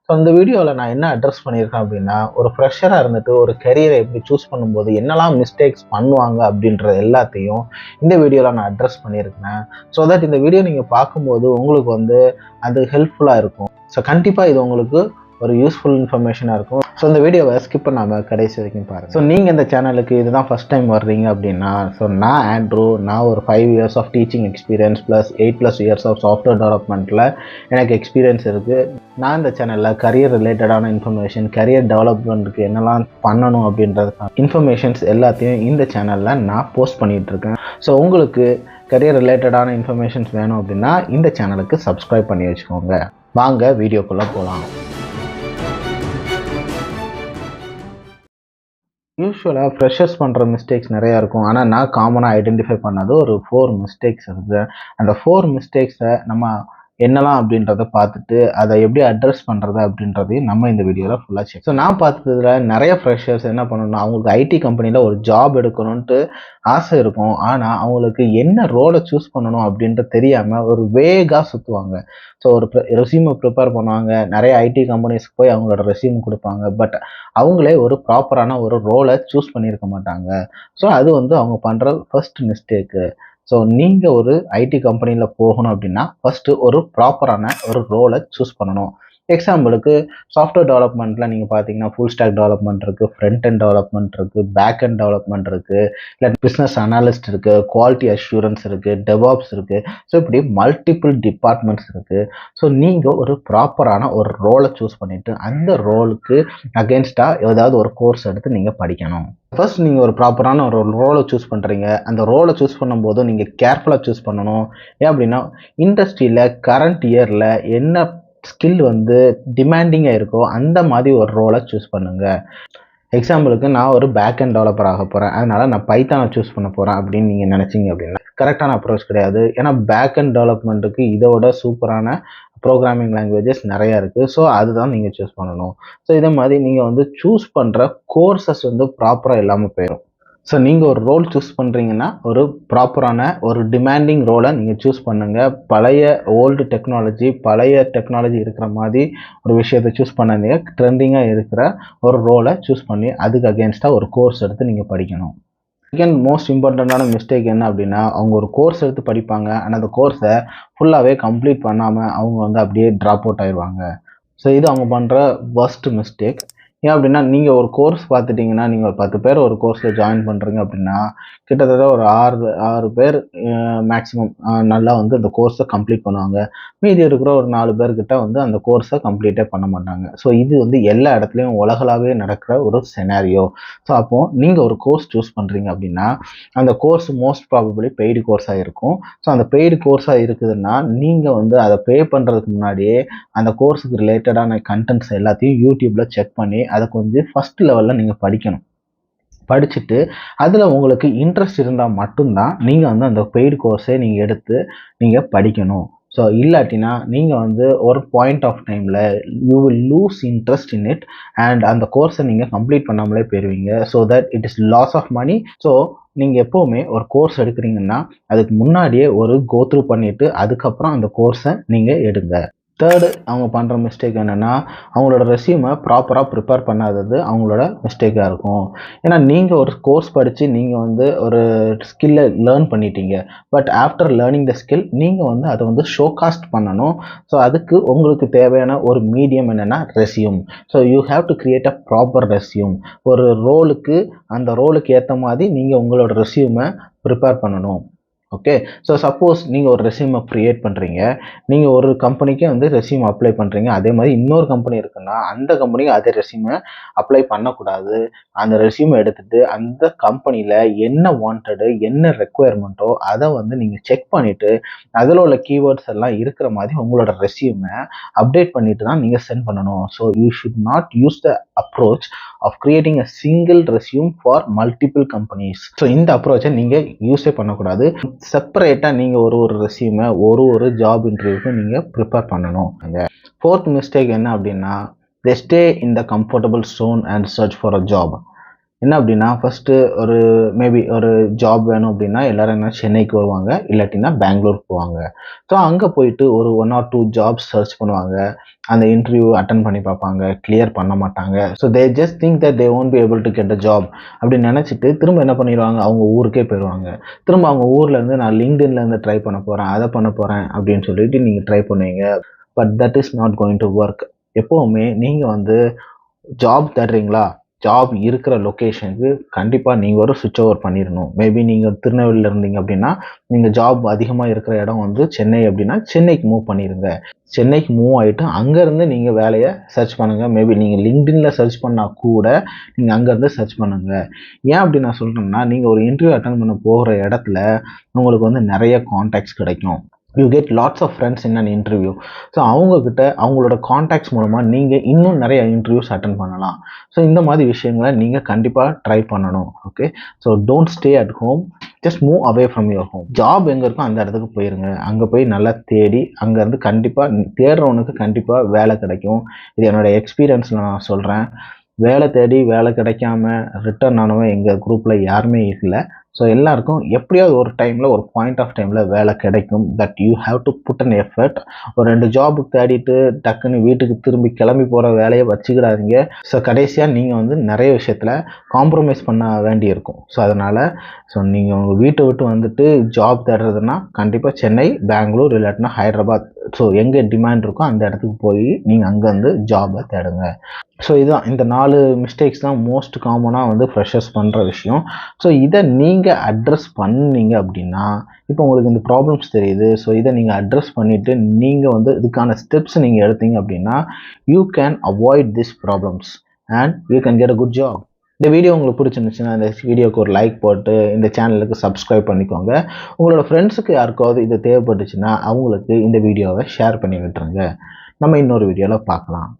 So இந்த வீடியோவில் நான் என்ன அட்ரஸ் பண்ணியிருக்கேன் அப்படின்னா, ஒரு ஃப்ரெஷராக இருந்துட்டு ஒரு கெரியரை எப்படி சூஸ் பண்ணும்போது என்னெல்லாம் மிஸ்டேக்ஸ் பண்ணுவாங்க அப்படின்றது எல்லாத்தையும் இந்த வீடியோவில் நான் அட்ரஸ் பண்ணியிருக்கேன். ஸோ தட் இந்த வீடியோ நீங்கள் பார்க்கும்போது உங்களுக்கு வந்து அது ஹெல்ப்ஃபுல்லாக இருக்கும். ஸோ கண்டிப்பாக இது உங்களுக்கு ஒரு யூஸ்ஃபுல் இன்ஃபர்மேஷனாக இருக்கும். ஸோ இந்த வீடியோவை ஸ்கிப் பண்ணாமல் கடைசி வரைக்கும் பாருங்கள். ஸோ நீங்கள் இந்த சேனலுக்கு இதுதான் ஃபஸ்ட் டைம் வர்றீங்க அப்படின்னா, ஸோ நான் ஆண்ட்ரூ, நான் ஒரு 5 years of teaching experience plus 8+ years of software டெவலப்மெண்ட்டில் எனக்கு எக்ஸ்பீரியன்ஸ் இருக்குது. நான் இந்த சேனலில் கரியர் ரிலேட்டடான இன்ஃபர்மேஷன், கரியர் டெவலப்மெண்ட்டுக்கு என்னெல்லாம் பண்ணணும் அப்படின்றது இன்ஃபர்மேஷன்ஸ் எல்லாத்தையும் இந்த சேனலில் நான் போஸ்ட் பண்ணிகிட்ருக்கேன். ஸோ உங்களுக்கு கரியர் ரிலேட்டடான இன்ஃபர்மேஷன்ஸ் வேணும் அப்படின்னா இந்த சேனலுக்கு சப்ஸ்கிரைப் பண்ணி வச்சுக்கோங்க. வாங்க வீடியோக்குள்ளே போகலாம். யூஸ்வலாக ஃப்ரெஷர்ஸ் பண்ணுற மிஸ்டேக்ஸ் நிறையா இருக்கும். ஆனால் நான் காமனாக ஐடென்டிஃபை பண்ணது ஒரு 4 மிஸ்டேக்ஸ் இருக்குது. அந்த 4 மிஸ்டேக்ஸை நம்ம என்னலாம் அப்படின்றத பார்த்துட்டு அதை எப்படி அட்ரஸ் பண்ணுறது அப்படின்றதையும் நம்ம இந்த வீடியோவில் ஃபுல்லாக செக். ஸோ நான் பார்த்ததுல நிறைய ஃப்ரெஷர்ஸ் என்ன பண்ணணும்னா, அவங்களுக்கு ஐடி கம்பெனியில் ஒரு ஜாப் எடுக்கணுன்ட்டு ஆசை இருக்கும். ஆனால் அவங்களுக்கு என்ன ரோலை சூஸ் பண்ணணும் அப்படின்ட்டு தெரியாமல் ஒரு வேகாக சுற்றுவாங்க. ஸோ ஒரு ரெஸ்யூமை ப்ரிப்பேர் பண்ணுவாங்க, நிறைய ஐடி கம்பெனிஸ்க்கு போய் அவங்களோட ரெஸ்யூம் கொடுப்பாங்க. பட் அவங்களே ஒரு ப்ராப்பரான ஒரு ரோலை சூஸ் பண்ணியிருக்க மாட்டாங்க. ஸோ அது வந்து அவங்க பண்ணுற ஃபர்ஸ்ட் மிஸ்டேக்கு. ஸோ நீங்கள் ஒரு ஐடி கம்பெனியில் போகணும் அப்படின்னா ஃபஸ்ட்டு ஒரு ப்ராப்பரான ஒரு ரோலை சூஸ் பண்ணணும். எக்ஸாம்பிளுக்கு சாஃப்ட்வேர் டெவலப்மெண்ட்டில் நீங்கள் பார்த்தீங்கன்னா ஃபுல் ஸ்டாக் டெவலப்மெண்ட் இருக்குது, ஃப்ரண்ட் அண்ட் டெவலப்மெண்ட் இருக்குது, பேக் அண்ட் டெவலப்மெண்ட் இருக்குது, இல்லை பிஸ்னஸ் அனாலிஸ்ட் இருக்குது, குவாலிட்டி அஷ்யூரன்ஸ் இருக்குது, டெவாப்ஸ் இருக்குது. ஸோ இப்படி மல்டிபிள் டிபார்ட்மெண்ட்ஸ் இருக்குது. ஸோ நீங்கள் ஒரு ப்ராப்பரான ஒரு ரோலை சூஸ் பண்ணிவிட்டு அந்த ரோலுக்கு அகென்ஸ்டாக ஏதாவது ஒரு கோர்ஸ் எடுத்து நீங்கள் படிக்கணும். ஃபர்ஸ்ட் நீங்கள் ஒரு ப்ராப்பரான ஒரு ரோலை சூஸ் பண்ணுறீங்க. அந்த ரோலை சூஸ் பண்ணும்போது நீங்கள் கேர்ஃபுல்லாக சூஸ் பண்ணணும். ஏன் அப்படின்னா இண்டஸ்ட்ரியில் கரண்ட் இயரில் என்ன ஸ்கில் வந்து டிமாண்டிங்காக இருக்கோ அந்த மாதிரி ஒரு ரோலை சூஸ் பண்ணுங்கள். எக்ஸாம்பிளுக்கு நான் ஒரு பேக் அண்ட் டெவலப்பர் ஆக போகிறேன், அதனால் நான் பைத்தானை சூஸ் பண்ண போகிறேன் அப்படின்னு நீங்கள் நினச்சிங்க அப்படின்னா கரெக்டான அப்ரோச் கிடையாது. ஏன்னா பேக் அண்ட் டெவலப்மெண்ட்டுக்கு இதோட சூப்பரான ப்ரோக்ராமிங் லாங்குவேஜஸ் நிறையா இருக்குது. ஸோ அதுதான் நீங்கள் சூஸ் பண்ணணும். ஸோ இதே மாதிரி நீங்கள் வந்து சூஸ் பண்ணுற கோர்சஸ் வந்து ப்ராப்பராக இல்லாமல் போயிடும். ஸோ நீங்கள் ஒரு ரோல் சூஸ் பண்ணுறீங்கன்னா ஒரு ப்ராப்பரான ஒரு டிமாண்டிங் ரோலை நீங்கள் சூஸ் பண்ணுங்கள். ஓல்டு டெக்னாலஜி இருக்கிற மாதிரி ஒரு விஷயத்தை சூஸ் பண்ணாதீங்க. ட்ரெண்டிங்காக இருக்கிற ஒரு ரோலை சூஸ் பண்ணி அதுக்கு அகேன்ஸ்டாக ஒரு கோர்ஸ் எடுத்து நீங்கள் படிக்கணும். செகண்ட் மோஸ்ட் இம்பார்ட்டண்ட்டான மிஸ்டேக் என்ன அப்படின்னா, அவங்க ஒரு கோர்ஸ் எடுத்து படிப்பாங்க, ஆனால் அந்த கோர்ஸை ஃபுல்லாகவே கம்ப்ளீட் பண்ணாமல் அவங்க வந்து அப்படியே ட்ராப் அவுட் ஆயிடுவாங்க. ஸோ இது அவங்க பண்ணுற வர்ஸ்ட் மிஸ்டேக். ஏன் அப்படின்னா நீங்கள் ஒரு கோர்ஸ் பார்த்துட்டிங்கன்னா, நீங்கள் ஒரு 10 பேர் ஒரு கோர்ஸில் ஜாயின் பண்ணுறீங்க அப்படின்னா கிட்டத்தட்ட ஒரு 6 பேர் மேக்ஸிமம் நல்லா வந்து அந்த கோர்ஸை கம்ப்ளீட் பண்ணுவாங்க. மீதி இருக்கிற ஒரு 4 பேர்கிட்ட வந்து அந்த கோர்ஸை கம்ப்ளீட்டே பண்ண மாட்டாங்க. ஸோ இது வந்து எல்லா இடத்துலையும் உலகளாவே நடக்கிற ஒரு செனாரியோ. ஸோ அப்போது நீங்கள் ஒரு கோர்ஸ் சூஸ் பண்ணுறீங்க அப்படின்னா அந்த கோர்ஸ் மோஸ்ட் ப்ராபபிளி பெய்டு கோர்ஸாக இருக்கும். ஸோ அந்த பெய்டு கோர்ஸாக இருக்குதுன்னா நீங்கள் வந்து அதை பே பண்ணுறதுக்கு முன்னாடியே அந்த கோர்ஸுக்கு ரிலேட்டடான கண்டென்ட்ஸ் எல்லாத்தையும் யூடியூப்பில் செக் பண்ணி அதை கொஞ்சம் ஃபஸ்ட் லெவலில் நீங்கள் படிக்கணும். படிச்சுட்டு அதில் உங்களுக்கு இன்ட்ரெஸ்ட் இருந்தால் மட்டும்தான் நீங்கள் வந்து அந்த பெய்டு கோர்ஸை நீங்கள் எடுத்து நீங்கள் படிக்கணும். ஸோ இல்லாட்டினா நீங்கள் வந்து ஒரு பாயிண்ட் ஆஃப் டைமில் you will lose interest in it and அந்த கோர்ஸை நீங்கள் கம்ப்ளீட் பண்ணாமலே போயிடுவீங்க. So that it is loss of money. So நீங்கள் எப்போவுமே ஒரு கோர்ஸ் எடுக்கிறீங்கன்னா அதுக்கு முன்னாடியே ஒரு கோத்ரூ பண்ணிவிட்டு அதுக்கப்புறம் அந்த கோர்ஸை நீங்கள் எடுங்க. தேர்டு அவங்க பண்ணுற மிஸ்டேக் என்னென்னா, அவங்களோட ரெஸ்யூமை ப்ராப்பராக ப்ரிப்பேர் பண்ணாதது அவங்களோட மிஸ்டேக்காக இருக்கும். ஏன்னா நீங்கள் ஒரு கோர்ஸ் படித்து நீங்கள் வந்து ஒரு ஸ்கில்லை லேர்ன் பண்ணிட்டீங்க. But after learning the skill நீங்கள் வந்து அதை வந்து ஷோகாஸ்ட் பண்ணணும். ஸோ அதுக்கு உங்களுக்கு தேவையான ஒரு மீடியம் என்னென்னா resume. So you have to create a proper resume. ஒரு ரோலுக்கு அந்த ரோலுக்கு ஏற்ற மாதிரி நீங்கள் உங்களோட ரெஸ்யூமை ப்ரிப்பேர் பண்ணணும். ஓகே. ஸோ சப்போஸ் நீங்கள் ஒரு ரெஸ்யூமை க்ரியேட் பண்ணுறீங்க, நீங்கள் ஒரு கம்பெனிக்கு வந்து ரெஸ்யூம் அப்ளை பண்ணுறீங்க, அதே மாதிரி இன்னொரு கம்பெனி இருக்குன்னா அந்த கம்பெனிக்கு அதே ரெஸ்யூமை அப்ளை பண்ணக்கூடாது. அந்த ரெஸ்யூமை எடுத்துகிட்டு அந்த கம்பெனியில் என்ன வாண்டடு, என்ன ரெக்குயர்மெண்ட்டோ அதை வந்து நீங்கள் செக் பண்ணிவிட்டு அதில் உள்ள கீவேர்ட்ஸ் எல்லாம் இருக்கிற மாதிரி உங்களோட ரெஸ்யூமை அப்டேட் பண்ணிட்டு தான் நீங்கள் சென்ட் பண்ணணும். So you should not use the approach of creating a single resume for multiple companies. So இந்த அப்ரோச்சை நீங்கள் யூஸே பண்ணக்கூடாது. செப்பரேட்டாக நீங்கள் ஒரு ரெஸ்யூமை ஒரு ஜாப் இன்டர்வியூக்கு நீங்கள் ப்ரிப்பேர் பண்ணணும். ஃபோர்த் மிஸ்டேக் என்ன அப்படின்னா, they stay in the comfortable zone and search for a job. என்ன அப்படின்னா ஃபஸ்ட்டு ஒரு மேபி ஒரு ஜாப் வேணும் அப்படின்னா எல்லாரும் என்ன சென்னைக்கு வருவாங்க, இல்லாட்டினா பெங்களூர் போவாங்க. ஸோ அங்கே போயிட்டு ஒரு 1 or 2 ஜாப்ஸ் சர்ச் பண்ணுவாங்க. அந்த இன்டர்வியூ அட்டன் பண்ணி பார்ப்பாங்க, கிளியர் பண்ண மாட்டாங்க. So they just think that they won't be able to get a job அப்படின்னு நினச்சிட்டு திரும்ப என்ன பண்ணிடுவாங்க, அவங்க ஊருக்கே போயிடுவாங்க. திரும்ப அவங்க ஊர்லேருந்து நான் லிங்க்டின்லேருந்து ட்ரை பண்ண போகிறேன், அதை பண்ண போகிறேன் அப்படின்னு சொல்லிட்டு நீங்கள் ட்ரை பண்ணுவீங்க. But that is not going to work. எப்போவுமே நீங்கள் வந்து ஜாப் தேடுறீங்களா, ஜாப் இருக்கிற லொக்கேஷனுக்கு கண்டிப்பாக நீங்கள் ஒரு சுவிட்ச் ஓவர் பண்ணிடணும். மேபி நீங்கள் திருநெல்வேலியில் இருந்தீங்க அப்படின்னா நீங்கள் ஜாப் அதிகமாக இருக்கிற இடம் வந்து சென்னை அப்படின்னா சென்னைக்கு மூவ் பண்ணிடுங்க. சென்னைக்கு மூவ் ஆகிட்டு அங்கேருந்து நீங்கள் வேலையை சர்ச் பண்ணுங்கள். மேபி நீங்கள் லிங்க்டின்ல சர்ச் பண்ணால் கூட நீங்கள் அங்கேருந்து சர்ச் பண்ணுங்கள். ஏன் அப்படி நான் சொல்கிறேன்னா, நீங்கள் ஒரு இன்டர்வியூ அட்டன் பண்ண போகிற இடத்துல உங்களுக்கு வந்து நிறைய கான்டாக்ட்ஸ் கிடைக்கும். You get lots of friends in an interview. So அவங்கக்கிட்ட அவங்களோட கான்டாக்ட்ஸ் மூலமாக நீங்கள் இன்னும் நிறைய இன்டர்வியூஸ் அட்டன் பண்ணலாம். ஸோ இந்த மாதிரி விஷயங்களை நீங்கள் கண்டிப்பாக ட்ரை பண்ணணும். Okay, so don't stay at home, just move away from your home. Job எங்கே இருக்கோ அந்த இடத்துக்கு போயிருங்க. அங்கே போய் நல்லா தேடி அங்கேருந்து கண்டிப்பாக தேடுறவனுக்கு கண்டிப்பாக வேலை கிடைக்கும். இது என்னோடய எக்ஸ்பீரியன்ஸில் நான் சொல்கிறேன். வேலை தேடி வேலை கிடைக்காம ரிட்டர்ன் ஆனவன் எங்கள் குரூப்பில் யாருமே இல்லை. ஸோ எல்லாருக்கும் எப்படியாவது ஒரு டைமில் ஒரு பாயிண்ட் ஆஃப் டைமில் வேலை கிடைக்கும். But you have to put an effort. ஒரு 2 ஜாபுக்கு தேடிட்டு டக்குன்னு வீட்டுக்கு திரும்பி கிளம்பி போகிற வேலையை வச்சுக்கிடாதீங்க. ஸோ கடைசியாக நீங்கள் வந்து நிறைய விஷயத்தில் காம்ப்ரமைஸ் பண்ண வேண்டியிருக்கும். ஸோ அதனால் நீங்கள் உங்கள் வீட்டை விட்டு வந்துட்டு ஜாப் தேடுறதுன்னா கண்டிப்பாக சென்னை, பெங்களூர் இல்லாட்டினா ஹைதராபாத், ஸோ எங்கே டிமாண்ட் இருக்கோ அந்த இடத்துக்கு போய் நீங்கள் அங்கேருந்து ஜாபை தேடுங்க. ஸோ இதுதான் இந்த 4 மிஸ்டேக்ஸ் தான் மோஸ்ட் காமனாக வந்து ஃப்ரெஷர்ஸ் பண்ணுற விஷயம். ஸோ இதை நீங்கள் அட்ரஸ் பண்ணீங்க அப்படின்னா, இப்போ உங்களுக்கு இந்த ப்ராப்ளம்ஸ் தெரியுது. ஸோ இதை நீங்கள் அட்ரஸ் பண்ணிவிட்டு நீங்கள் வந்து இதுக்கான ஸ்டெப்ஸ் நீங்கள் எடுத்தீங்க அப்படின்னா you can avoid this problems and you can get a good job. இந்த வீடியோ உங்களுக்கு பிடிச்சிருந்துச்சுன்னா இந்த வீடியோக்கு ஒரு லைக் போட்டு இந்த சேனலுக்கு சப்ஸ்கிரைப் பண்ணிக்கோங்க. உங்களோட ஃப்ரெண்ட்ஸுக்கு யாருக்காவது இது தேவைப்பட்டுச்சுன்னா அவங்களுக்கு இந்த வீடியோவை ஷேர் பண்ணி விட்டுருங்க. நம்ம இன்னொரு வீடியோவில் பார்க்கலாம்.